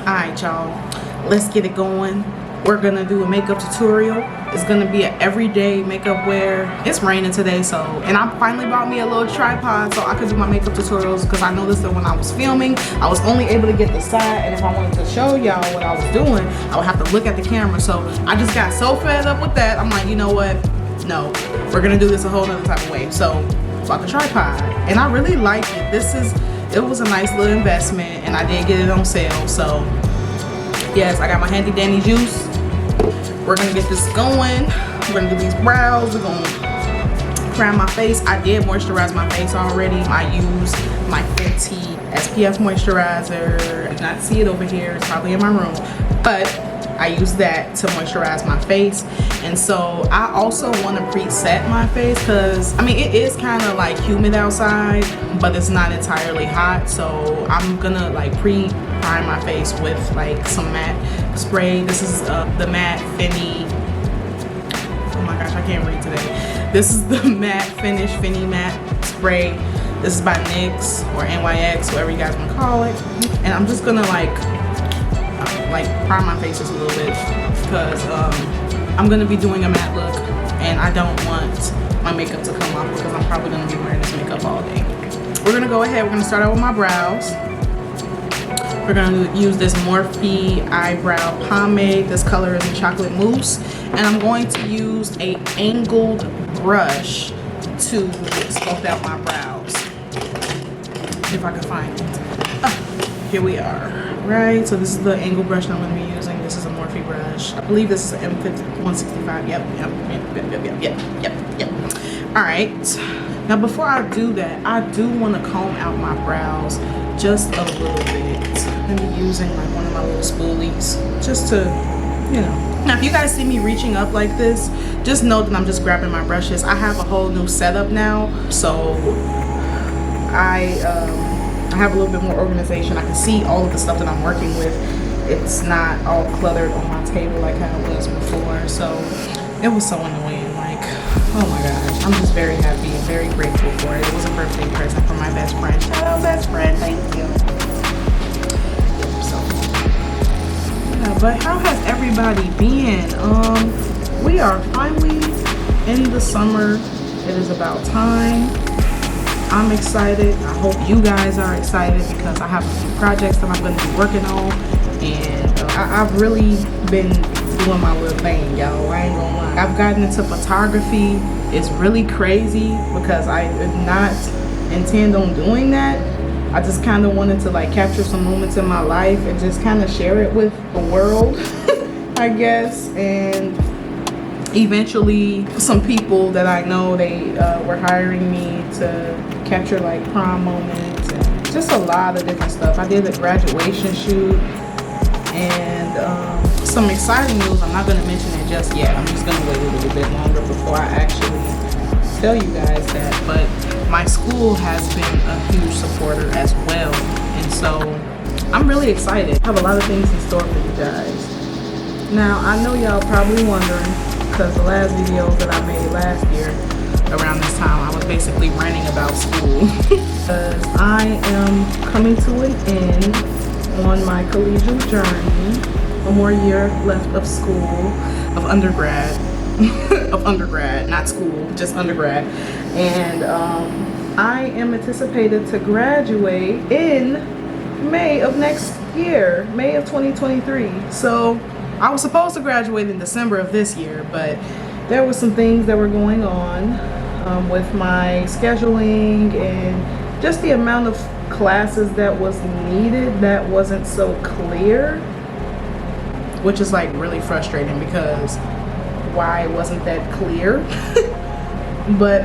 Alright, y'all, let's get it going. We're gonna do a makeup tutorial. It's gonna be an everyday makeup wear. It's raining today, so, and I finally bought me a little tripod so I could do my makeup tutorials, because I noticed that when I was filming, I was only able to get the side, and if I wanted to show y'all what I was doing, I would have to look at the camera. So I just got so fed up with that. I'm like, you know what? No, we're gonna do this a whole nother type of way. So bought the tripod, and I really like it. It was a nice little investment, and I did get it on sale. So yes, I got my handy dandy juice. We're gonna get this going. We're gonna do these brows. We're gonna prime my face. I did moisturize my face already. I used my Fenty SPF moisturizer. You cannot see it over here. It's probably in my room, but I use that to moisturize my face. And so I also want to preset my face, because I mean, it is kind of like humid outside, but it's not entirely hot. So I'm gonna like prime my face with like some matte spray. This is the matte Fenty, oh my gosh, I can't read today. This is the matte Fenty matte spray. This is by NYX or NYX, whatever you guys want to call it. And I'm just gonna like prime my face just a little bit, because I'm gonna be doing a matte look, and I don't want my makeup to come off, because I'm probably gonna be wearing this makeup all day. We're gonna go ahead, we're gonna start out with my brows. We're gonna use this Morphe eyebrow pomade. This color is in chocolate mousse, and I'm going to use a angled brush to sculpt out my brows, if I can find it. Here we are. Right, so this is the angle brush that I'm going to be using. This is a Morphe brush. I believe this is an M165. Yep. All right. Now, before I do that, I do want to comb out my brows just a little bit. I'm going to be using like one of my little spoolies, just to, you know. Now, if you guys see me reaching up like this, just know that I'm just grabbing my brushes. I have a whole new setup now, so I have a little bit more organization. I can see all of the stuff that I'm working with. It's not all cluttered on my table like how it was before. So it was so annoying. Like, oh my gosh. I'm just very happy and very grateful for it. It was a birthday present from my best friend. Shout out, best friend. Thank you. So, yeah, but how has everybody been? We are finally in the summer. It is about time. I'm excited. I hope you guys are excited, because I have a few projects that I'm going to be working on, and I've really been doing my little thing, y'all. I ain't gonna lie. I've gotten into photography. It's really crazy, because I did not intend on doing that. I just kind of wanted to like capture some moments in my life and just kind of share it with the world, I guess. And eventually some people that I know, they were hiring me to capture like prom moments and just a lot of different stuff. I did a graduation shoot, and some exciting news. I'm not going to mention it just yet. I'm just going to wait a little bit longer before I actually tell you guys that. But my school has been a huge supporter as well, and so I'm really excited. I have a lot of things in store for you guys. Now, I know y'all probably wondering, because the last videos that I made last year around this time, I was basically ranting about school. Because I am coming to an end on my collegial journey. One more year left of school, of undergrad. Of undergrad, not school, just undergrad. And I am anticipated to graduate in May of next year, May of 2023. So I was supposed to graduate in December of this year, but there were some things that were going on with my scheduling and just the amount of classes that was needed that wasn't so clear, which is like really frustrating, because why wasn't that clear? But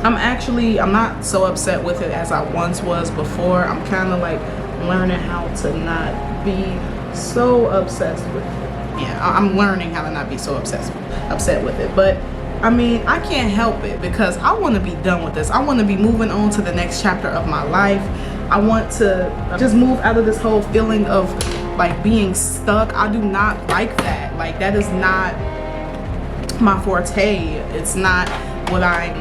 I'm not so upset with it as I once was before. I'm kind of like learning how to not be so obsessed with it. Yeah, I'm learning how to not be so upset with it. But I mean, I can't help it, because I want to be done with this. I want to be moving on to the next chapter of my life. I want to just move out of this whole feeling of like being stuck. I do not like that. Like, that is not my forte. It's not what I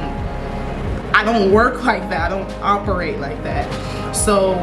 don't work like that. I don't operate like that. So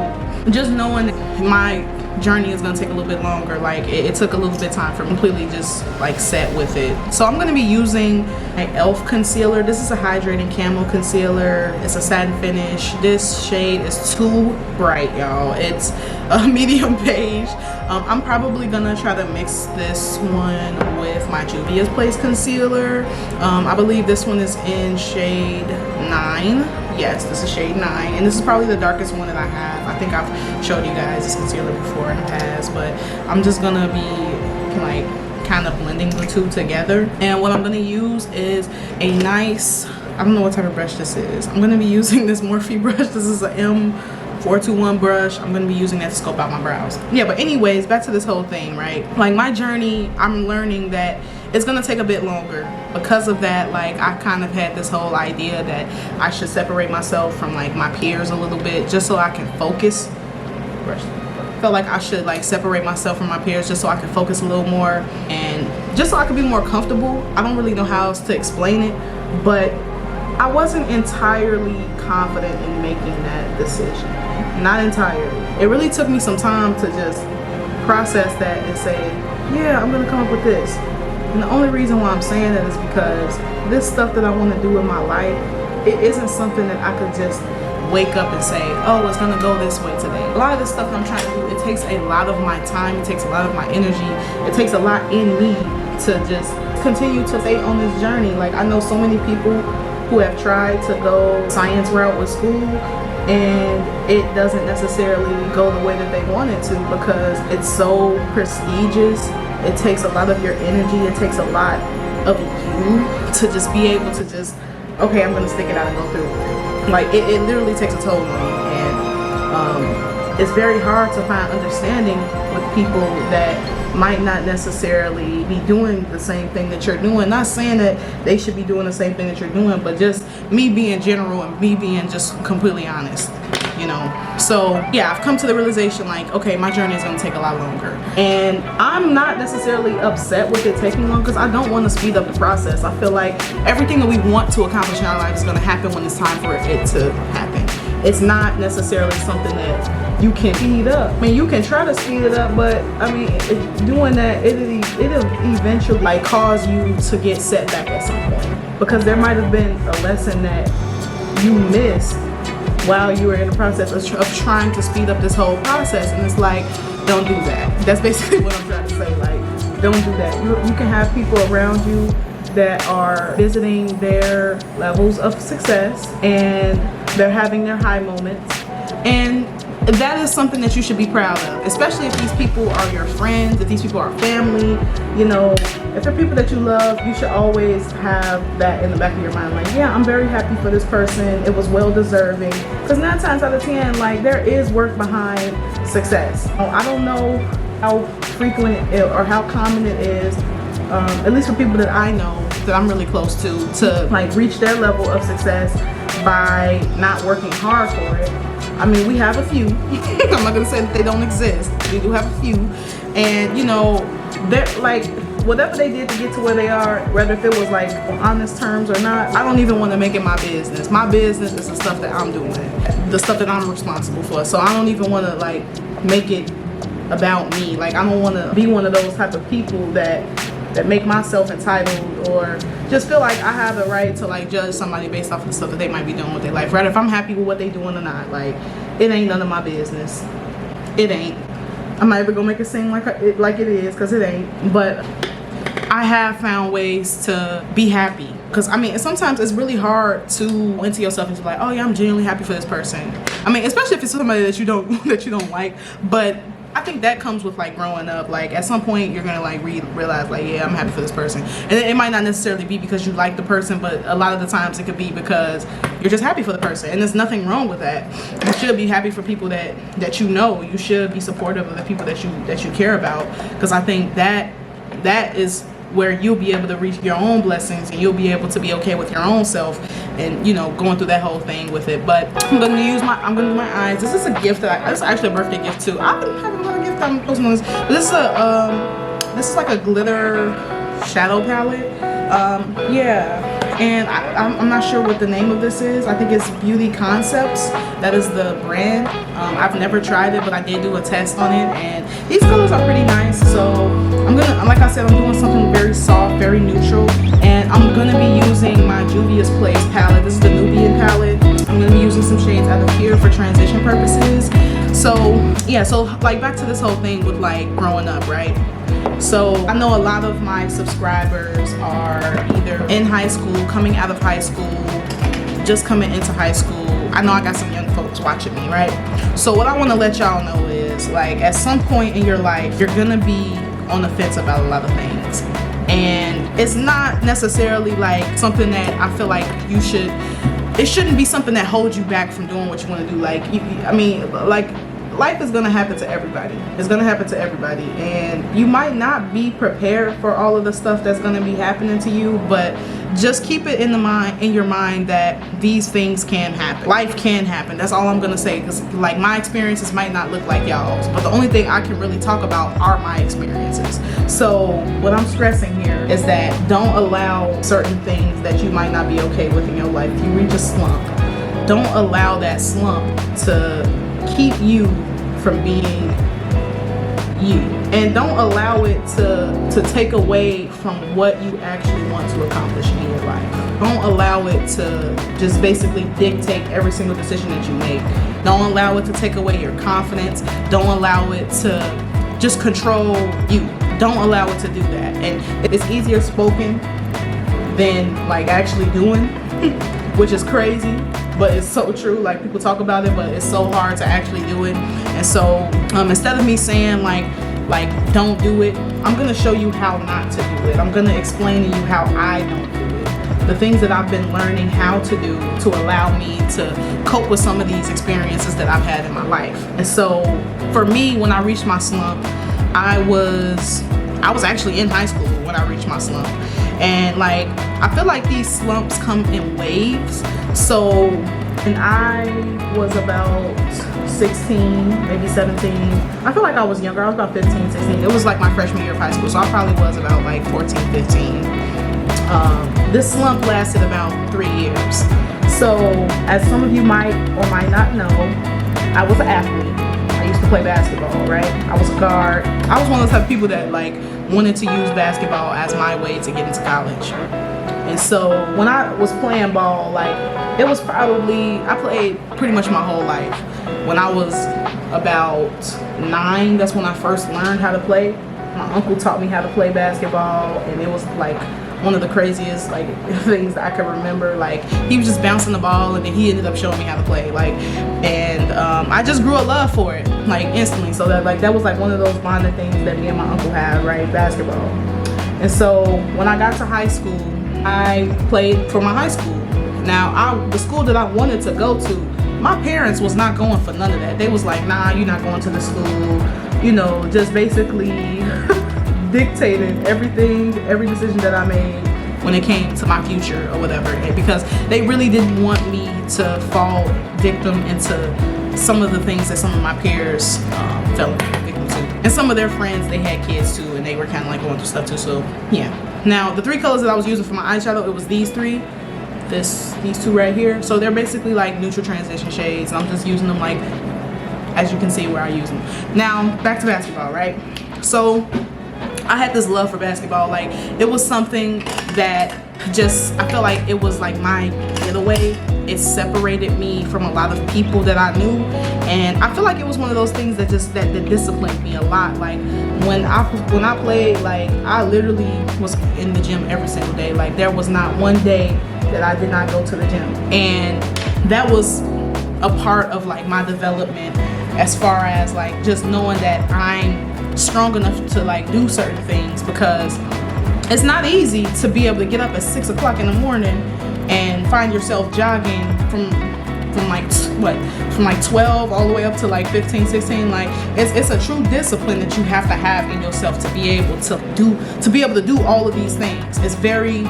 just knowing my journey is gonna take a little bit longer. Like it took a little bit of time for me to completely just like set with it. So I'm gonna be using an e.l.f. concealer. This is a hydrating camo concealer. It's a satin finish. This shade is too bright, y'all. It's a medium beige. I'm probably gonna try to mix this one with my Juvia's Place concealer. I believe this one is in shade 9. Yes, this is shade 9, and this is probably the darkest one that I have. I think I've showed you guys this concealer before in the past, but I'm just gonna be like kind of blending the two together. And what I'm gonna use is a nice, I don't know what type of brush this is. I'm gonna be using this Morphe brush. This is a M421 brush. I'm gonna be using that to scope out my brows. Yeah, but anyways, back to this whole thing, right? Like my journey, I'm learning that it's gonna take a bit longer. Because of that, like I kind of had this whole idea that I should separate myself from like my peers a little bit just so I can focus. Felt like I should like separate myself from my peers just so I can focus a little more and just so I can be more comfortable. I don't really know how else to explain it, but I wasn't entirely confident in making that decision. Not entirely. It really took me some time to just process that and say, yeah, I'm gonna come up with this. And the only reason why I'm saying that is because this stuff that I want to do in my life, it isn't something that I could just wake up and say, oh, it's gonna go this way today. A lot of this stuff that I'm trying to do, it takes a lot of my time, it takes a lot of my energy, it takes a lot in me to just continue to stay on this journey. Like I know so many people who have tried to go science route with school and it doesn't necessarily go the way that they want it to because it's so prestigious. It takes a lot of your energy, it takes a lot of you to just be able to just, okay, I'm gonna stick it out and go through with it. Like it literally takes a toll on you, and it's very hard to find understanding with people that might not necessarily be doing the same thing that you're doing. Not saying that they should be doing the same thing that you're doing, but just me being general and me being just completely honest, you know. So yeah, I've come to the realization like, okay, my journey is gonna take a lot longer, and I'm not necessarily upset with it taking long because I don't want to speed up the process. I feel like everything that we want to accomplish in our life is gonna happen when it's time for it to happen. It's not necessarily something that you can speed up. I mean, you can try to speed it up, but I mean, doing that, it'll eventually like cause you to get set back at some point because there might have been a lesson that you missed while you were in the process of trying to speed up this whole process, and it's like, don't do that. That's basically what I'm trying to say. Like, don't do that. You can have people around you that are visiting their levels of success and they're having their high moments, and that is something that you should be proud of, especially if these people are your friends, if these people are family. You know, if they're people that you love, you should always have that in the back of your mind, like, yeah, I'm very happy for this person, it was well deserving. Because 9 times out of 10, like, there is work behind success. I don't know how frequent or how common it is, at least for people that I know that I'm really close to like reach their level of success by not working hard for it. I mean, we have a few. I'm not gonna say that they don't exist. We do have a few, and you know, they're like, whatever they did to get to where they are, whether if it was like on honest terms or not, I don't even want to make it my business. My business is the stuff that I'm doing, the stuff that I'm responsible for. So I don't even want to like make it about me. Like, I don't want to be one of those type of people that make myself entitled or just feel like I have the right to like judge somebody based off of the stuff that they might be doing with their life. Right? If I'm happy with what they doing or not, like, it ain't none of my business. It ain't. I'm not even gonna make it seem like it is, because it ain't. But I have found ways to be happy, because I mean, sometimes it's really hard to go into yourself and be like, oh yeah, I'm genuinely happy for this person. I mean, especially if it's somebody that you don't like. But I think that comes with like growing up. Like at some point you're gonna like realize like, yeah, I'm happy for this person, and it might not necessarily be because you like the person, but a lot of the times it could be because you're just happy for the person, and there's nothing wrong with that. You should be happy for people that you know. You should be supportive of the people that you care about, because I think that is where you'll be able to reach your own blessings, and you'll be able to be okay with your own self, and you know, going through that whole thing with it. But I'm gonna use my eyes. This is a gift this is actually a birthday gift too. I haven't got a gift. I'm posting on this. But this is like a glitter shadow palette. Yeah, and I'm not sure what the name of this is. I think it's Beauty Concepts. That is the brand. I've never tried it, but I did do a test on it, and these colors are pretty nice. So I'm gonna, like I said, I'm doing something very soft, very neutral, and I'm gonna be using my Juvia's Place palette. This is the Nubian palette. I'm gonna be using some shades out of here for transition purposes. So yeah, so like back to this whole thing with like growing up, right? So I know a lot of my subscribers are either in high school, coming out of high school, just coming into high school. I know I got some young folks watching me, right? So what I want to let y'all know is, like, at some point in your life, you're gonna be on the fence about a lot of things, and it's not necessarily like something that I feel like you should, it shouldn't be something that holds you back from doing what you want to do. Like, I mean, like, life is gonna happen to everybody. It's gonna happen to everybody, and you might not be prepared for all of the stuff that's gonna be happening to you, but just keep it in your mind that these things can happen. Life can happen. That's all I'm gonna say, because like my experiences might not look like y'all's, but the only thing I can really talk about are my experiences. So what I'm stressing here is that don't allow certain things that you might not be okay with in your life. If you reach a slump, don't allow that slump to keep you from being you, and don't allow it to take away from what you actually want to accomplish in your life. Don't allow it to just basically dictate every single decision that you make. Don't allow it to take away your confidence. Don't allow it to just control you. Don't allow it to do that. And it's easier spoken than like actually doing, which is crazy, but it's so true. Like, people talk about it, but it's so hard to actually do it. And so instead of me saying like don't do it, I'm gonna show you how not to do it. I'm gonna explain to you how I don't do it, the things that I've been learning how to do to allow me to cope with some of these experiences that I've had in my life. And so for me, when I reached my slump, I was actually in high school when I reached my slump. And like, I feel like these slumps come in waves. So when I was about 16, maybe 17, I feel like I was younger. I was about 15, 16. It was like my freshman year of high school, so I probably was about like 14, 15. This slump lasted about 3 years. So as some of you might or might not know, I was an athlete. I used to play basketball, right? I was a guard. I was one of those type of people that like wanted to use basketball as my way to get into college. And so when I was playing ball, like, it was probably, I played pretty much my whole life. When I was about 9, that's when I first learned how to play. My uncle taught me how to play basketball, and it was like one of the craziest like things that I could remember. Like, he was just bouncing the ball, and then he ended up showing me how to play. Like, and I just grew a love for it like instantly. So that was like one of those bonding things that me and my uncle had, right? Basketball. And so when I got to high school, I played for my high school. Now, the school that I wanted to go to, my parents was not going for none of that. They was like, nah, you're not going to the school. You know, just basically dictated everything, every decision that I made when it came to my future or whatever. Because they really didn't want me to fall victim into some of the things that some of my peers fell victim to. And some of their friends, they had kids too, and they were kind of like going through stuff too. So yeah. Now, the 3 colors that I was using for my eyeshadow, it was these 3. These 2 right here. So they're basically like neutral transition shades. I'm just using them like, as you can see where I use them. Now, back to basketball, right? So I had this love for basketball. Like, it was something that just, I felt like it was like my getaway. It separated me from a lot of people that I knew, and I feel like it was one of those things that just that disciplined me a lot. Like, when I played, like, I literally was in the gym every single day. Like, there was not one day that I did not go to the gym, and that was a part of like my development, as far as like just knowing that I'm strong enough to like do certain things, because it's not easy to be able to get up at 6 o'clock in the morning and find yourself jogging from like 12 all the way up to like 15, 16. Like, it's a true discipline that you have to have in yourself to be able to do all of these things. It's very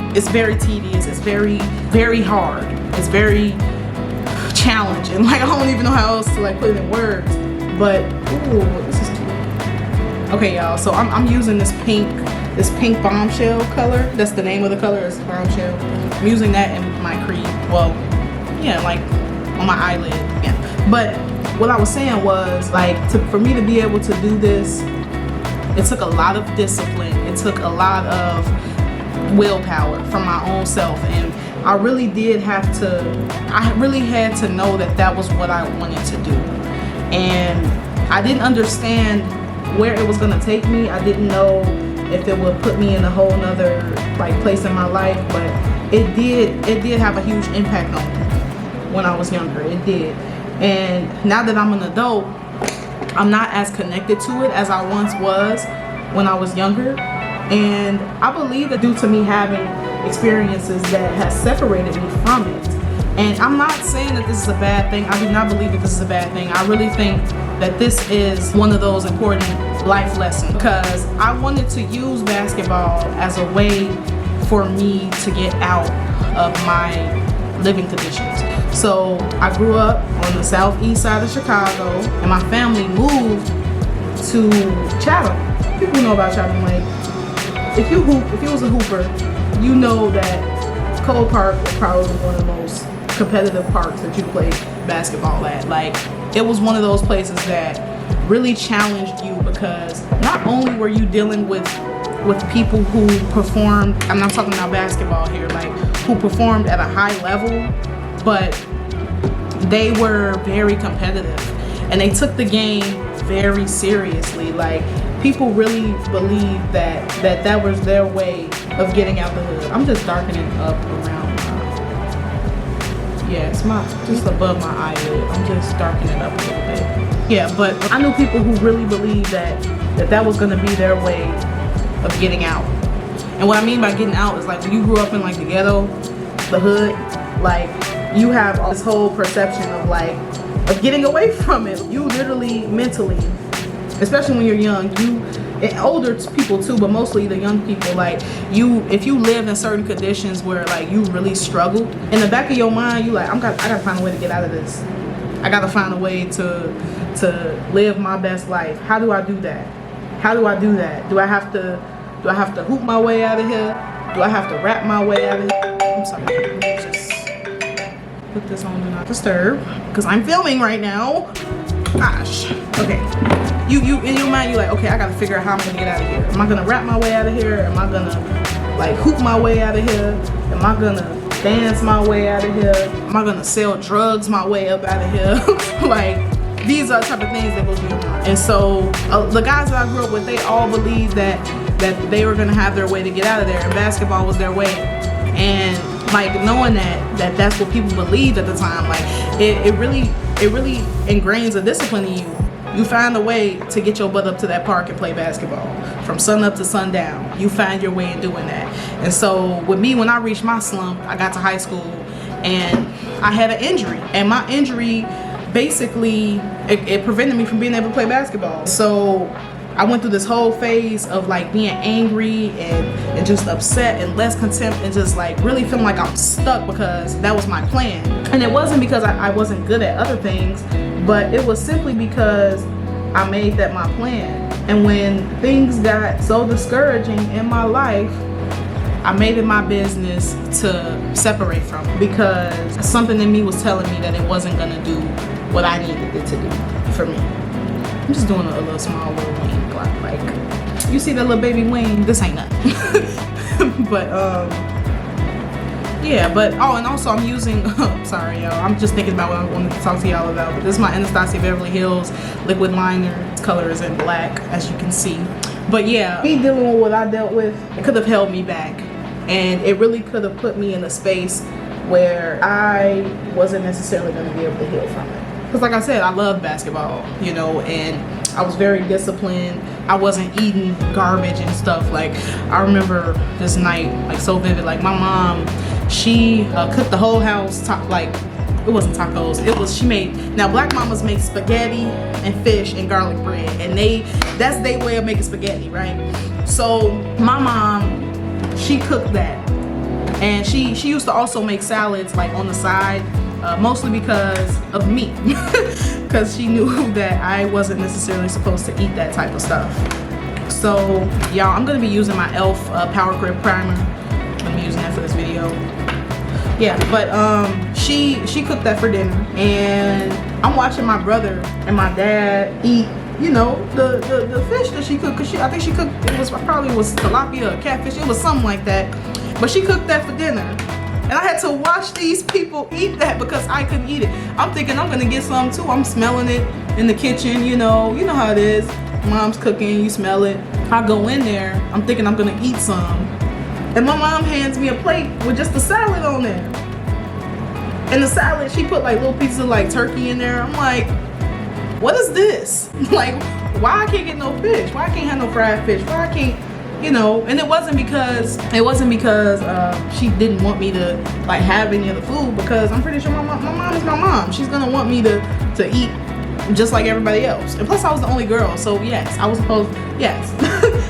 tedious. It's very, very hard. It's very challenging. Like, I don't even know how else to like put it in words. But ooh, this is cute. Okay, y'all. So I'm using this pink this pink bombshell color. That's the name of the color, is bombshell. I'm using that in my cream. Well, yeah, like on my eyelid. Yeah. But what I was saying was, like, for me to be able to do this, it took a lot of discipline. It took a lot of willpower from my own self, and I really had to know that that was what I wanted to do. And I didn't understand where it was gonna take me. I didn't know if it would put me in a whole nother like place in my life, but it did have a huge impact on me when I was younger. It did. And now that I'm an adult, I'm not as connected to it as I once was when I was younger. And I believe that due to me having experiences that has separated me from it. And I'm not saying that this is a bad thing. I do not believe that this is a bad thing. I really think that this is one of those important life lessons, because I wanted to use basketball as a way for me to get out of my living conditions. So I grew up on the southeast side of Chicago, and my family moved to Chatham. People know about Chatham. Like, if you was a hooper, you know that Cole Park was probably one of the most competitive parks that you played basketball at. Like, it was one of those places that really challenged you, because not only were you dealing with people who performed, I'm not talking about basketball here, like who performed at a high level, but they were very competitive and they took the game very seriously. Like, people really believed that was their way of getting out the hood. I'm just darkening up around it's just above my eyelid. I'm just darkening it up a little bit. Yeah, but I knew people who really believed that was gonna be their way of getting out. And what I mean by getting out is, like, when you grew up in like the ghetto, the hood, like, you have this whole perception of getting away from it. You literally, mentally, especially when you're young, and older people too, but mostly the young people, like, if you live in certain conditions where like you really struggle, in the back of your mind you like, I gotta find a way to get out of this. I gotta find a way to live my best life. How do I do that? How do I do that? Do I have to hoop my way out of here? Do I have to rap my way out of here? I'm sorry, just put this on Do Not Disturb, because I'm filming right now. Gosh. Okay. You in your mind, you're like, okay, I gotta figure out how I'm gonna get out of here. Am I gonna rap my way out of here? Am I gonna like hoop my way out of here? Am I gonna dance my way out of here? Am I gonna sell drugs my way up out of here? Like, these are the type of things that go through your mind. And so the guys that I grew up with, they all believed that they were gonna have their way to get out of there, and basketball was their way. And like, knowing that's what people believed at the time, like, it really ingrains a discipline in you. You find a way to get your butt up to that park and play basketball from sun up to sundown. You find your way in doing that. And so with me, when I reached my slump, I got to high school and I had an injury, and my injury basically it prevented me from being able to play basketball. So I went through this whole phase of like being angry and just upset and less content, and just like really feeling like I'm stuck, because that was my plan. And it wasn't because I wasn't good at other things, but it was simply because I made that my plan. And when things got so discouraging in my life, I made it my business to separate from it, because something in me was telling me that it wasn't gonna do what I needed it to do for me. I'm just doing a little small little wing. Like, you see that little baby wing? This ain't nothing. But yeah, but and also I'm using sorry y'all, I'm just thinking about what I wanted to talk to y'all about. But this is my Anastasia Beverly Hills liquid liner. Its color is in black, as you can see. But yeah, me dealing with what I dealt with, it could have held me back, and it really could have put me in a space where I wasn't necessarily going to be able to heal from it. Because like I said, I love basketball, you know, and I was very disciplined. I wasn't eating garbage and stuff. Like, I remember this night, like, so vivid. Like, my mom, she cooked the whole house, like, it wasn't tacos, she made, now black mamas make spaghetti and fish and garlic bread, and that's their way of making spaghetti, right? So my mom, she cooked that, and she used to also make salads like on the side, mostly because of me, because she knew that I wasn't necessarily supposed to eat that type of stuff. So y'all, I'm gonna be using my e.l.f. Power Grip Primer. I'm gonna be using that for this video. Yeah, but she cooked that for dinner, and I'm watching my brother and my dad eat, you know, the fish that she cooked. Cause I think she cooked, probably was tilapia or catfish. It was something like that. But she cooked that for dinner, and I had to watch these people eat that because I couldn't eat it. I'm thinking I'm gonna get some too. I'm smelling it in the kitchen. You know how it is. Mom's cooking, you smell it. I go in there. I'm thinking I'm gonna eat some. And my mom hands me a plate with just the salad on there. And the salad, she put like little pieces of like turkey in there. I'm like, what is this? Like, why I can't get no fish? Why I can't have no fried fish? Why I can't, you know? And it wasn't because she didn't want me to like have any of the food, because I'm pretty sure my mom is my mom. She's gonna want me to eat just like everybody else. And plus I was the only girl, so yes, I was supposed, yes.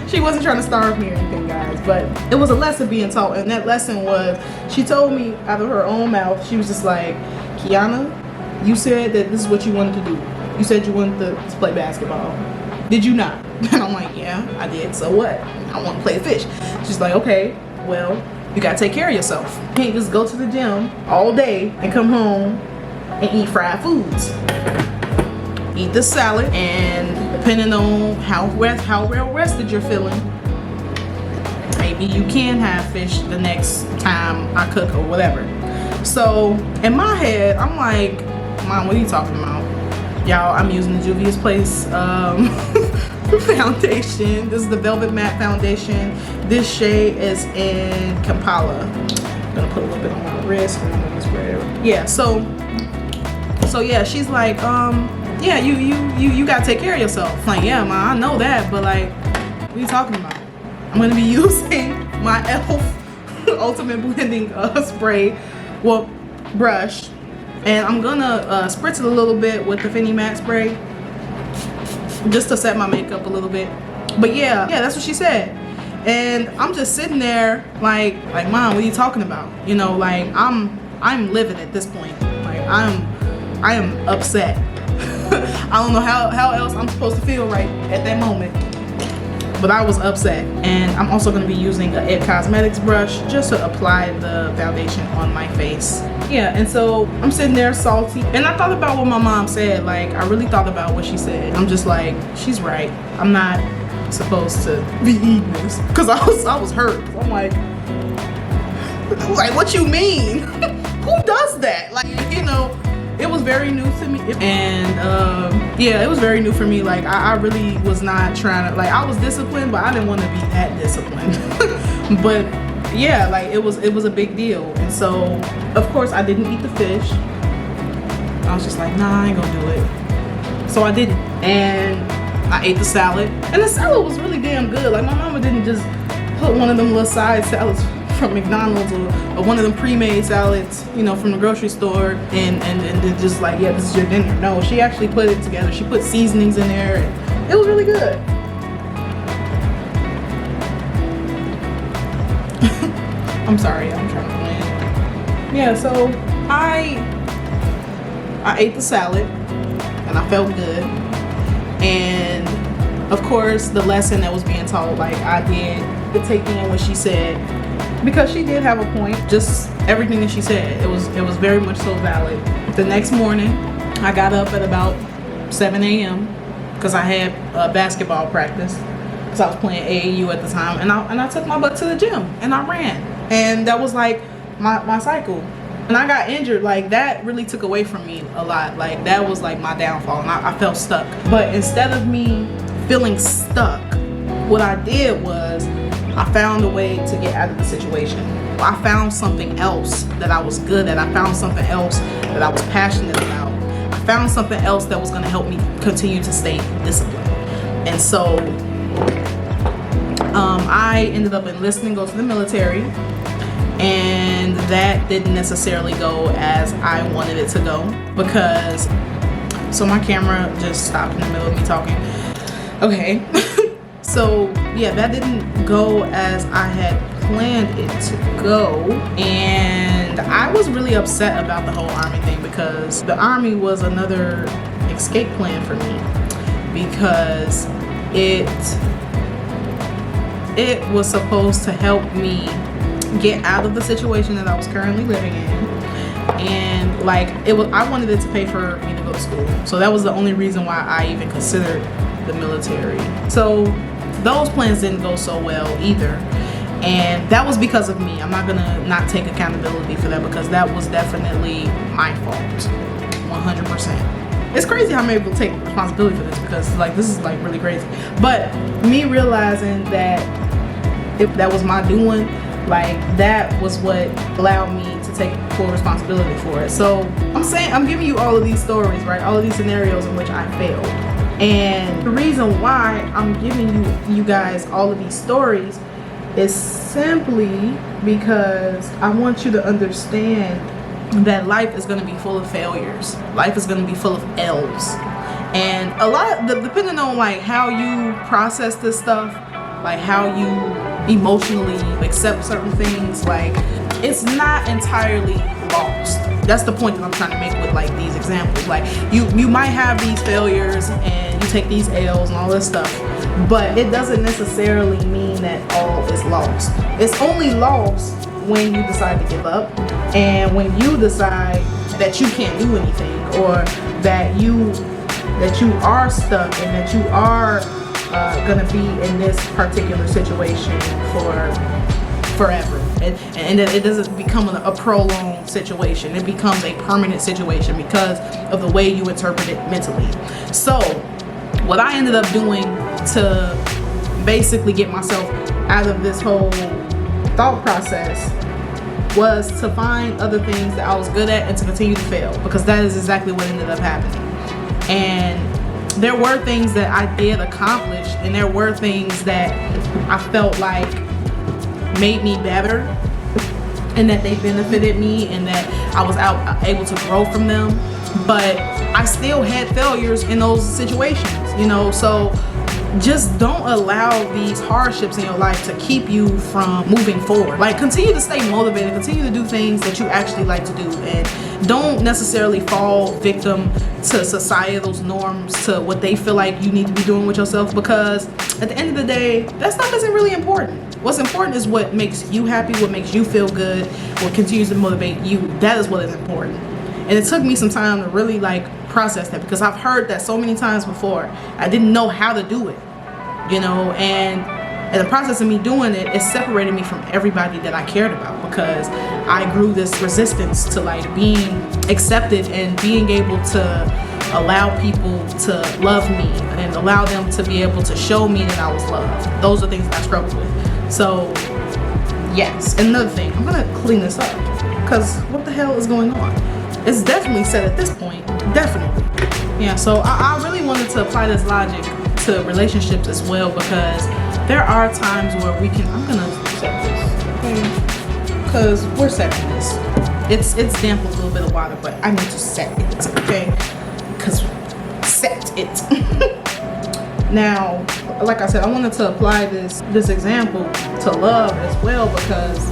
She wasn't trying to starve me or anything, guys, but it was a lesson being taught, and that lesson was, she told me out of her own mouth, she was just like, Kiana, you said that this is what you wanted to do. You said you wanted to play basketball. Did you not? And I'm like, yeah, I did, so what? I want to play fish. She's like, okay, well, you gotta take care of yourself. You can't just go to the gym all day and come home and eat fried foods. Eat the salad, and depending on how well rested you're feeling, maybe you can have fish the next time I cook or whatever. So in my head, I'm like, Mom, what are you talking about? Y'all, I'm using the Juvia's Place foundation. This is the Velvet Matte Foundation. This shade is in Kampala. I'm gonna put a little bit on my wrist. Yeah, so yeah, she's like, yeah, you gotta take care of yourself. Like, yeah, Ma, I know that, but like, what are you talking about? I'm gonna be using my e.l.f. Ultimate Blending Spray, well, brush, and I'm gonna spritz it a little bit with the Fenty Matte Spray, just to set my makeup a little bit. But yeah, that's what she said. And I'm just sitting there like, Mom, what are you talking about? You know, like, I'm livid at this point. Like, I am upset. I don't know how else I'm supposed to feel right at that moment, but I was upset. And I'm also going to be using a It Cosmetics brush just to apply the foundation on my face. Yeah, and so I'm sitting there salty, and I thought about what my mom said. Like, I really thought about what she said. I'm just like, she's right. I'm not supposed to be eating this, because I was hurt. I'm like, what you mean? Who does that? Like, you know, it was very new to me, and yeah, it was very new for me. Like, I really was not trying to, like, I was disciplined, but I didn't want to be that disciplined. But yeah, like, it was a big deal. And so of course I didn't eat the fish. I was just like, nah, I ain't gonna do it. So I didn't, and I ate the salad, and the salad was really damn good. Like, my mama didn't just put one of them little side salads from McDonald's or one of them pre-made salads, you know, from the grocery store, and just like, yeah, this is your dinner. No, she actually put it together. She put seasonings in there, and it was really good. I'm sorry, I'm trying to plan. Yeah, so I ate the salad, and I felt good. And of course, the lesson that was being taught, like, I did take in what she said, because she did have a point. Just everything that she said, it was very much so valid. The next morning, I got up at about 7 a.m. because I had basketball practice, because I was playing AAU at the time, and I took my butt to the gym and I ran, and that was like my cycle. And I got injured. Like, that really took away from me a lot. Like, that was like my downfall, and I felt stuck. But instead of me feeling stuck, what I did was I found a way to get out of the situation. I found something else that I was good at. I found something else that I was passionate about. I found something else that was going to help me continue to stay disciplined. And so I ended up enlisting, go to the military, and that didn't necessarily go as I wanted it to go, because, so my camera just stopped in the middle of me talking. Okay. So yeah, that didn't go as I had planned it to go, and I was really upset about the whole Army thing, because the Army was another escape plan for me, because it it was supposed to help me get out of the situation that I was currently living in. And like I wanted it to pay for me to go to school. So that was the only reason why I even considered the military. So those plans didn't go so well either. And that was because of me. I'm not gonna not take accountability for that, because that was definitely my fault, 100%. It's crazy how I'm able to take responsibility for this, because like this is like really crazy. But me realizing that if that was my doing, like that was what allowed me to take full responsibility for it. So I'm giving you all of these stories, right? All of these scenarios in which I failed. And the reason why I'm giving you guys all of these stories is simply because I want you to understand that life is going to be full of failures. Life is going to be full of L's. And a lot, depending on like how you process this stuff, like how you emotionally accept certain things, like it's not entirely lost. That's the point that I'm trying to make with like these examples. Like you might have these failures and you take these L's and all this stuff, but it doesn't necessarily mean that all is lost. It's only lost when you decide to give up, and when you decide that you can't do anything, or that you are stuck, and that you are gonna be in this particular situation for forever, and it doesn't become a prolonged situation. It becomes a permanent situation because of the way you interpret it mentally. So what I ended up doing to basically get myself out of this whole thought process was to find other things that I was good at and to continue to fail, because that is exactly what ended up happening. And there were things that I did accomplish, and there were things that I felt like made me better, and that they benefited me, and that I was able to grow from them. But I still had failures in those situations, you know. So just don't allow these hardships in your life to keep you from moving forward. Like, continue to stay motivated, continue to do things that you actually like to do, and don't necessarily fall victim to societal's norms, to what they feel like you need to be doing with yourself, because at the end of the day, that stuff isn't really important. What's important is what makes you happy, what makes you feel good, what continues to motivate you. That is what is important. And it took me some time to really like process that, because I've heard that so many times before. I didn't know how to do it, you know, and in the process of me doing it, it separated me from everybody that I cared about, because I grew this resistance to like being accepted and being able to allow people to love me and allow them to be able to show me that I was loved. Those are things that I struggled with. So yes, another thing, I'm gonna clean this up, because what the hell is going on? It's definitely set at this point, definitely. Yeah, so I really wanted to apply this logic to relationships as well, because there are times where we can, I'm gonna set this, okay? Because we're setting this. It's damp with a little bit of water, but I need to set it, okay? Because set it. Now, like I said, I wanted to apply this example to love as well, because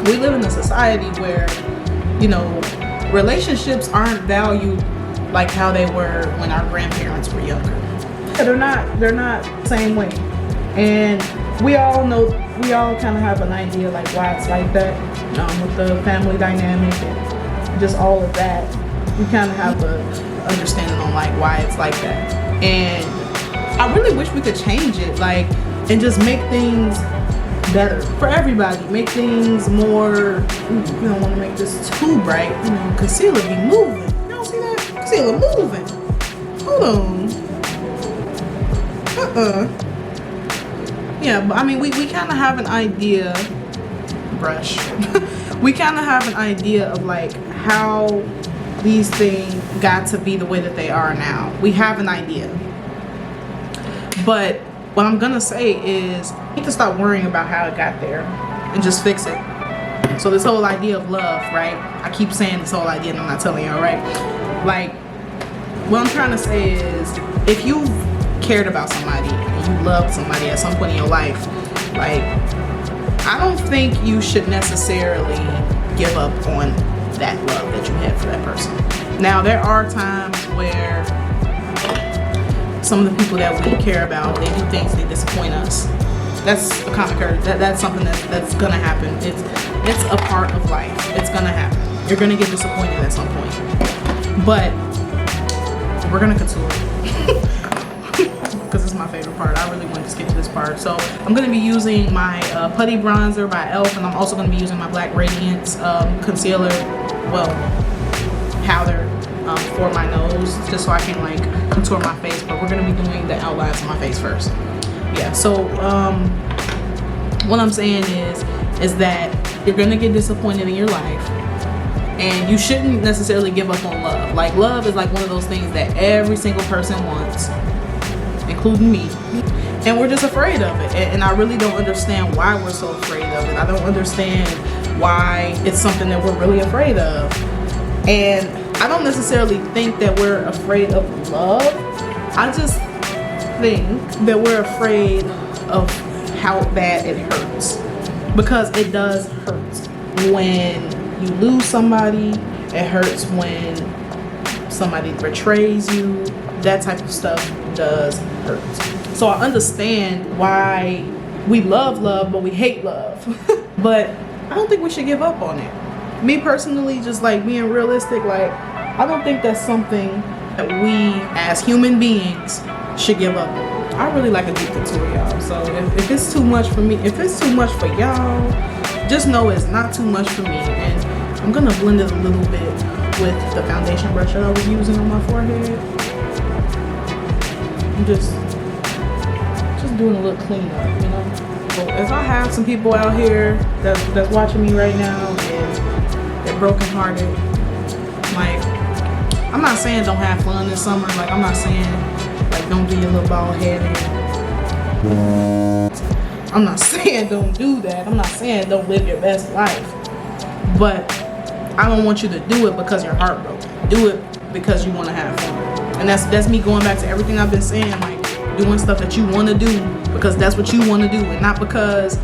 we live in a society where, you know, relationships aren't valued like how they were when our grandparents were younger. They're not the same way. And we all know, we all kind of have an idea like why it's like that, with the family dynamic and just all of that. We kind of have a understanding on like why it's like that. And I really wish we could change it, like, and just make things better for everybody. Make things more, you don't want to make this too bright, you know, concealer be moving. You don't see that? Concealer moving. Hold on. Yeah, but I mean, we kind of have an idea, brush. We kind of have an idea of like how these things got to be the way that they are now. We have an idea. But what I'm gonna say is, you need to stop worrying about how it got there and just fix it. So this whole idea of love, right? I keep saying this whole idea and I'm not telling y'all, right? Like, what I'm trying to say is, if you cared about somebody and you loved somebody at some point in your life, like, I don't think you should necessarily give up on that love that you had for that person. Now, there are times where some of the people that we care about, they do things, they disappoint us. That's a common courtesy. That's something that's gonna happen. It's a part of life. It's gonna happen. You're gonna get disappointed at some point. But we're gonna couture because it's my favorite part. I really want to skip to this part. So I'm gonna be using my Putty Bronzer by e.l.f. and I'm also gonna be using my Black Radiance concealer, well, powder for my nose, just so I can like contour my face. But we're gonna be doing the outlines of my face first. Yeah, so what I'm saying is that you're gonna get disappointed in your life, and you shouldn't necessarily give up on love. Like, love is like one of those things that every single person wants, including me, and we're just afraid of it. And I really don't understand why we're so afraid of it. I don't understand why it's something that we're really afraid of. And I don't necessarily think that we're afraid of love. I just think that we're afraid of how bad it hurts, because it does hurt when you lose somebody. It hurts when somebody betrays you. That type of stuff does hurt. So I understand why we love love but we hate love. But I don't think we should give up on it. Me personally, just like being realistic, like I don't think that's something that we as human beings should give up on. I really like a deep couture, y'all. So if it's too much for me, if it's too much for y'all, just know it's not too much for me. And I'm gonna blend it a little bit with the foundation brush that I was using on my forehead. I'm just doing a little cleanup, you know. So if I have some people out here that's watching me right now and they're brokenhearted, like, I'm not saying don't have fun this summer. Like, I'm not saying like don't do your little bald headed. I'm not saying don't do that. I'm not saying don't live your best life. But I don't want you to do it because you're heartbroken. Do it because you want to have fun. And that's me going back to everything I've been saying, like doing stuff that you want to do because that's what you want to do, and not because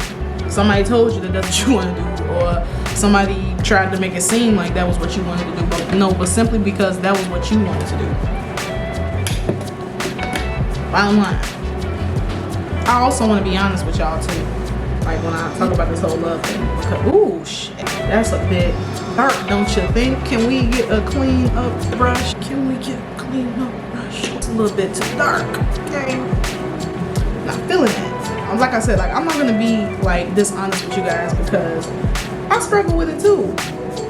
somebody told you that that's what you want to do, or somebody tried to make it seem like that was what you wanted to do. But no, but simply because that was what you wanted to do. Bottom line. I also want to be honest with y'all too. Like when I talk about this whole love thing. Because, ooh, shit, that's a bit dark, don't you think? Can we get a clean up brush? Can we get a clean up brush? It's a little bit too dark, okay? Not feeling that. Like I said, like I'm not gonna be like dishonest with you guys because I struggle with it too.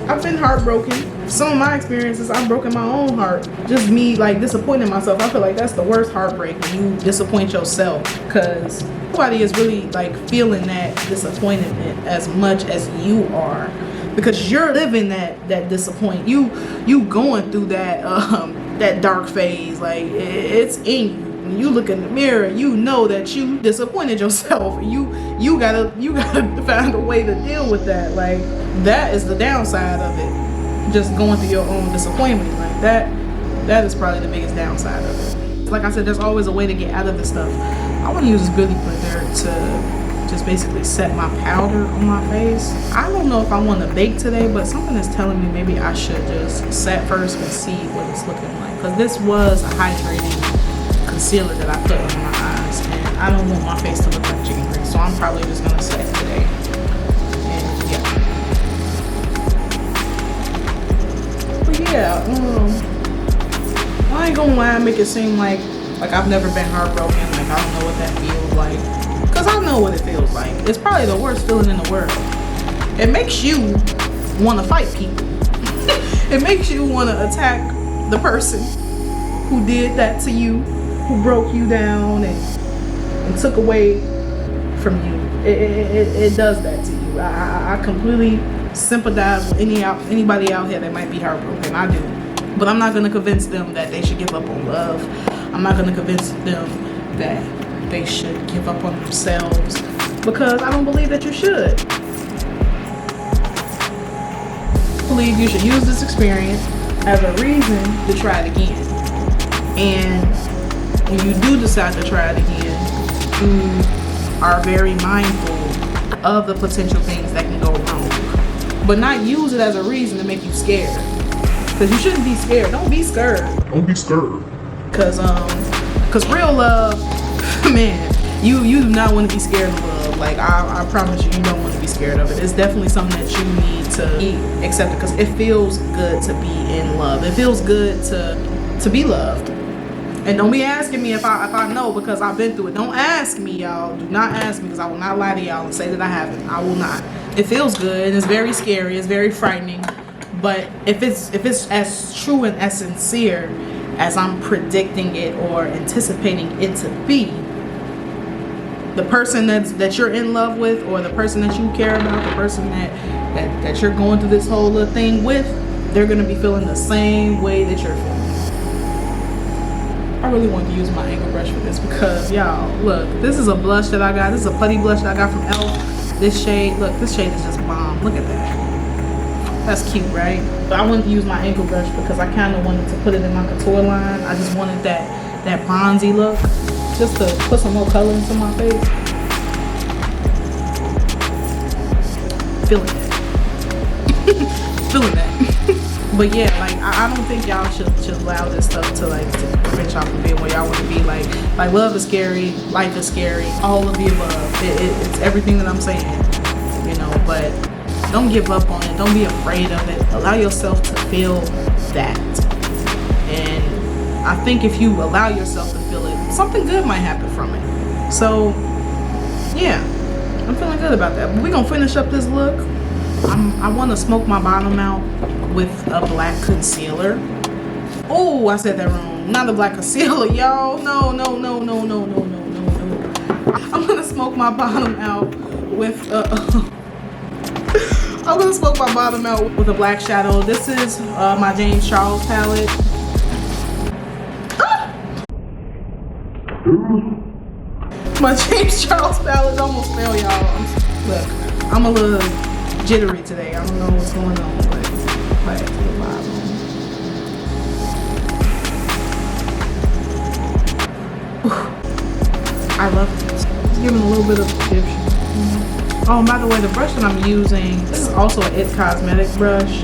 I've been heartbroken. Some of my experiences, I've broken my own heart. Just me like disappointing myself. I feel like that's the worst heartbreak, when you disappoint yourself, because nobody is really like feeling that disappointment as much as you are, because you're living that disappointment. You going through that that dark phase. Like it's in you. When you look in the mirror, you know that you disappointed yourself. You gotta find a way to deal with that. Like that is the downside of it. Just going through your own disappointment, like that is probably the biggest downside of it. Like I said, there's always a way to get out of this stuff. I want to use this beauty blender to just basically set my powder on my face. I don't know if I want to bake today, but something is telling me maybe I should just set first and see what it's looking like, because this was a hydrating concealer that I put on my eyes, and I don't want my face to look like chicken grease, so I'm probably just gonna set it today. And yeah. Yeah, I ain't gonna lie, make it seem like I've never been heartbroken, like I don't know what that feels like, because I know what it feels like. It's probably the worst feeling in the world. It makes you want to fight people. It makes you want to attack the person who did that to you, who broke you down and took away from you. It does that to you. I completely sympathize with anybody out here that might be heartbroken. I do, but I'm not gonna convince them that they should give up on love. I'm not gonna convince them that they should give up on themselves, because I don't believe that you should. I believe you should use this experience as a reason to try it again. And when you do decide to try it again, you are very mindful of the potential things that can go wrong, but not use it as a reason to make you scared, because you shouldn't be scared. Don't be scared. Don't be scared. Because real love, man, you do not want to be scared of love. Like I promise you, you don't want to be scared of it. It's definitely something that you need to be accepted, because it feels good to be in love. It feels good to be loved. And don't be asking me if I know, because I've been through it. Don't ask me, y'all. Do not ask me, because I will not lie to y'all and say that I haven't. I will not. It feels good, and it's very scary. It's very frightening. But if it's as true and as sincere as I'm predicting it or anticipating it to be, the person that you're in love with, or the person that you care about, the person that you're going through this whole little thing with, they're gonna be feeling the same way that you're feeling. I really want to use my angle brush for this, because y'all, look, this is a blush that I got. This is a putty blush that I got from e.l.f. This shade, look, this shade is just bomb. Look at that. That's cute, right? But I wanted to use my ankle brush because I kind of wanted to put it in my contour line. I just wanted that bronzy look, just to put some more color into my face. Feeling that. Feeling that. But yeah, like I don't think y'all should allow this stuff to prevent y'all from being where y'all want to be. Like love is scary, life is scary, all of the above. It's everything that I'm saying, you know. But don't give up on it. Don't be afraid of it. Allow yourself to feel that. And I think if you allow yourself to feel it, something good might happen from it. So yeah, I'm feeling good about that. But we're gonna finish up this look. I want to smoke my bottom out with a black concealer. Oh, I said that wrong. Not a black concealer, y'all. No. I'm gonna smoke my bottom out with I'm gonna smoke my bottom out with a black shadow. This is my James Charles palette. My James Charles palette almost fell, y'all. Look, I'm a little jittery today. I don't know what's going on, but back to the bottom. I love this. It's giving a little bit of Egyptian. Oh, and by the way, the brush that I'm using, this is also an IT Cosmetic brush.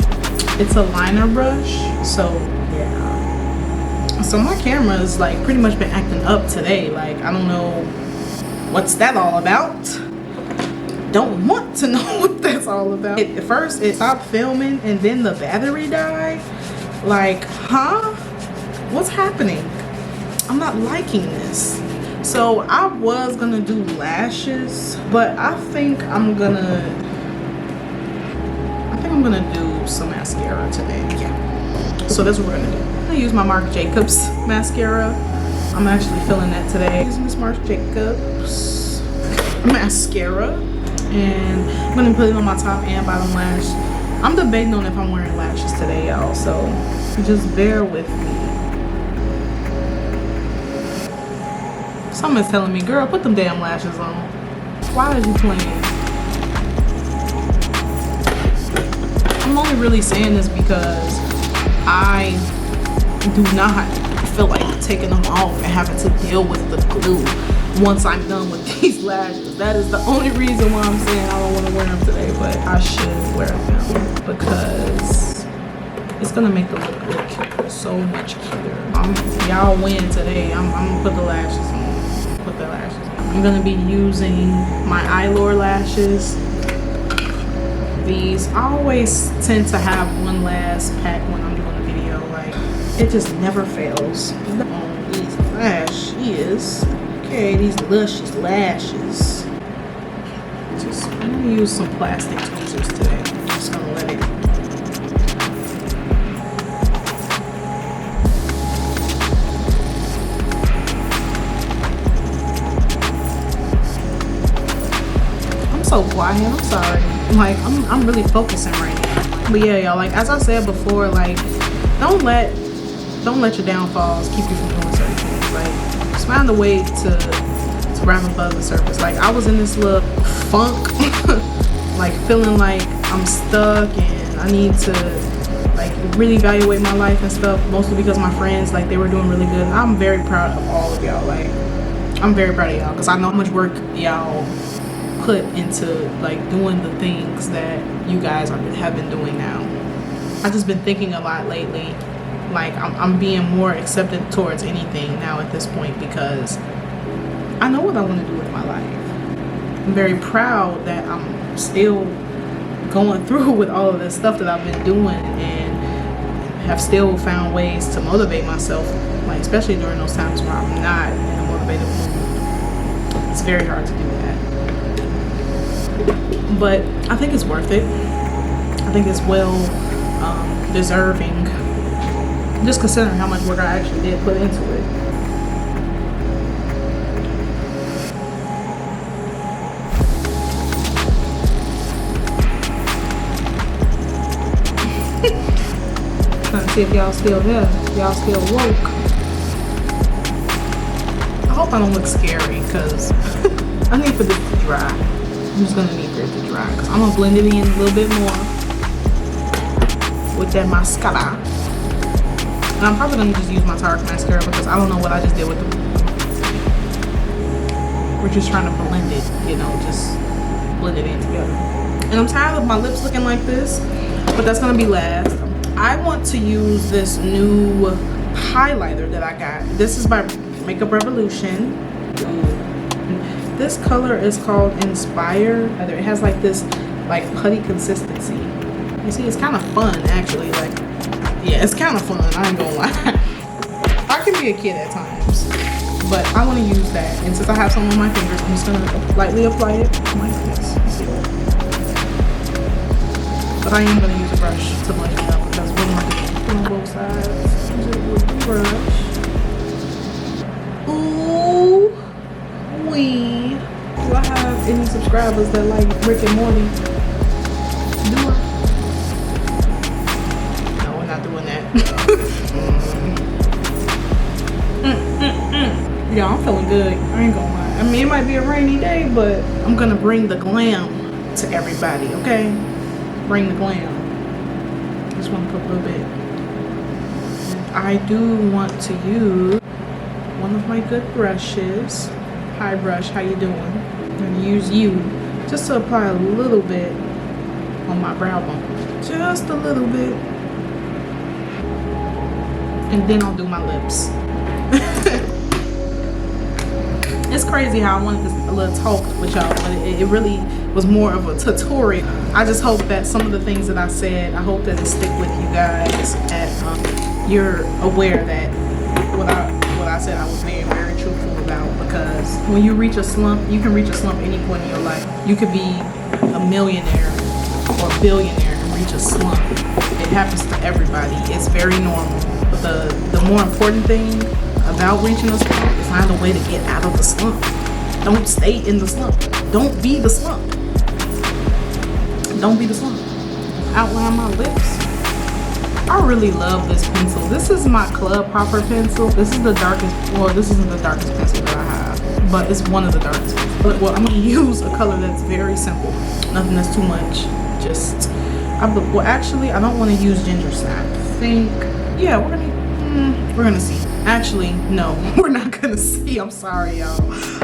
It's a liner brush, so yeah. So my camera is like pretty much been acting up today. Like, I don't know what's that all about. Don't want to know what that's all about. At first, it stopped filming and then the battery died. Like, huh? What's happening? I'm not liking this. So I was gonna do lashes, but I think I'm gonna do some mascara today. Yeah. So that's what we're gonna do. I'm gonna use my Marc Jacobs mascara. I'm actually feeling that today. Using this Marc Jacobs mascara, and I'm gonna put it on my top and bottom lash. I'm debating on if I'm wearing lashes today, y'all. So just bear with me. Someone's telling me, girl, put them damn lashes on. Why are you playing? I'm only really saying this because I do not feel like taking them off and having to deal with the glue once I'm done with these lashes. That is the only reason why I'm saying I don't want to wear them today, but I should wear them because it's gonna make the look so much cuter. Y'all win today. I'm gonna put the lashes on. I'm gonna be using my Eyelure lashes. These, I always tend to have one last pack when I'm doing a video. Like, it just never fails. On these lashes, okay, these luscious lashes. I'm gonna use some plastic tweezers today. I'm just gonna let it. So quiet, I'm sorry. Like, I'm really focusing right now. But yeah, y'all, like as I said before, like don't let your downfalls keep you from doing certain things. Like, just find a way to rise above the surface. Like, I was in this little funk, like feeling like I'm stuck and I need to like really evaluate my life and stuff, mostly because my friends, like, they were doing really good. I'm very proud of all of y'all. Like, I'm very proud of y'all because I know how much work y'all put into like doing the things that you guys have been doing now. I've just been thinking a lot lately. Like, I'm being more accepted towards anything now at this point because I know what I want to do with my life. I'm very proud that I'm still going through with all of this stuff that I've been doing, and have still found ways to motivate myself, like especially during those times where I'm not in a motivated mood. It's very hard to do that, but I think it's worth it. I think it's well deserving, just considering how much work I actually did put into it. Trying to see if y'all still here, y'all still woke. I hope I don't look scary, because I need for this to dry. I'm just gonna need for it to dry, because I'm gonna blend it in a little bit more with that mascara. And I'm probably gonna just use my Tarte mascara, because I don't know what I just did with the. We're just trying to blend it, you know, just blend it in together. And I'm tired of my lips looking like this, but that's gonna be last. I want to use this new highlighter that I got. This is by Makeup Revolution. This color is called Inspire. It has like this like putty consistency. You see, it's kind of fun actually. Like, yeah, it's kind of fun. I ain't gonna lie. I can be a kid at times, but I want to use that. And since I have some on my fingers, I'm just gonna lightly apply it like this. See that? But I am gonna use a brush to blend it up, because we're gonna do it on both sides. Use it with the brush. Ooh, wee. Do I have any subscribers that like Rick and Morty? Do I? No, we're not doing that. Yeah, I'm feeling good. I ain't gonna lie. I mean, it might be a rainy day, but I'm gonna bring the glam to everybody, okay? Bring the glam. Just want to put a little bit. I do want to use one of my good brushes. Hi brush, how you doing? I'm gonna use you just to apply a little bit on my brow bone. Just a little bit. And then I'll do my lips. It's crazy how I wanted this a little talk with y'all, but it really was more of a tutorial. I just hope that some of the things that I said, I hope that it stick with you guys, that you're aware that what I said I was being very truthful about, because when you reach a slump, you can reach a slump any point in your life. You could be a millionaire or a billionaire and reach a slump. It happens to everybody. It's very normal. But the more important thing about reaching a slump is find a way to get out of the slump. Don't stay in the slump. Don't be the slump. Don't be the slump. Outline my lips. I really love this pencil. This is my Club Popper pencil. This is the darkest, well, this isn't the darkest pencil that I have, but it's one of the darkest. But well, I'm gonna use a color that's very simple. Nothing that's too much. Just, well, actually, I don't want to use ginger snap. I think, yeah, we're gonna see. Actually, no, we're not gonna see. I'm sorry, y'all.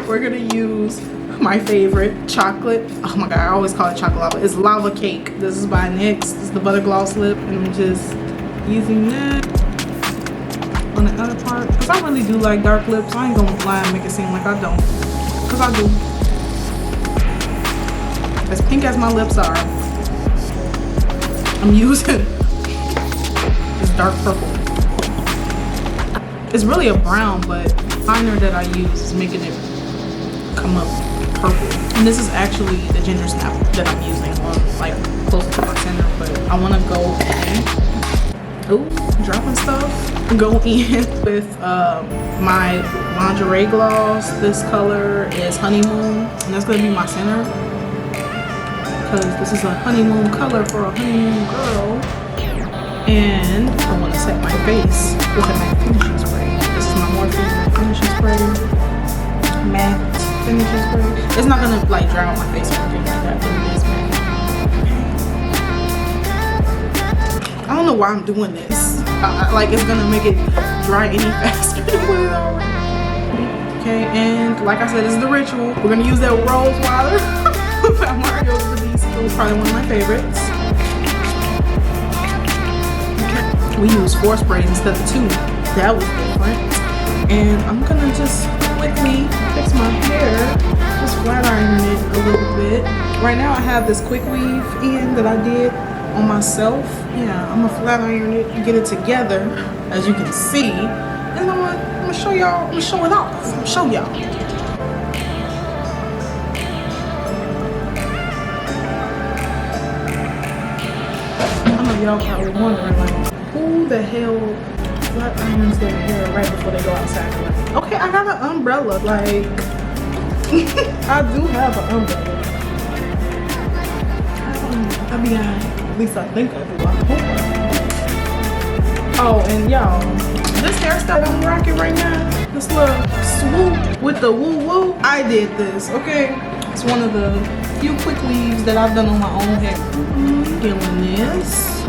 We're gonna use my favorite chocolate. Oh my god, I always call it chocolate lava. It's Lava Cake. This is by NYX. This is the butter gloss lip, and I'm just using that on the other part, because I really do like dark lips. I ain't gonna lie and make it seem like I don't, because I do. As pink as my lips are, I'm using this dark purple. It's really a brown, but the liner that I use is making it come up purple. And this is actually the ginger snap that I'm using on like close to the center, but I want to go in. Ooh, dropping stuff. Go in with my lingerie gloss. This color is Honeymoon, and that's gonna be my center, because this is a honeymoon color for a honeymoon girl. And I want to set my face with a matte finishing spray. This is my Morphe matte finishing spray. Matte finishing spray. It's not gonna like dry out my face or anything like that, but it is matte. I don't know why I'm doing this. Like it's gonna make it dry any faster than what it already. Okay, and like I said, this is the ritual. We're gonna use that rose water by Mario Beast. It was probably one of my favorites. We used 4 sprays instead of 2. That was different. And I'm gonna just quickly fix my hair. Just flat iron it a little bit. Right now I have this quick weave in that I did on myself. Yeah, I'm gonna flat iron it and get it together, as you can see. And I'm gonna show y'all, I'm gonna show it off. I'm gonna show y'all. Y'all probably wondering, like, who the hell flat irons their hair right before they go outside? Like, okay, I got an umbrella. Like, I do have an umbrella. I'll be alright. At least I think I do. I hope. Oh, and y'all, this hairstyle I'm rocking right now, this little swoop with the woo woo, I did this. Okay, it's one of the few quick weaves that I've done on my own hair. Feeling this.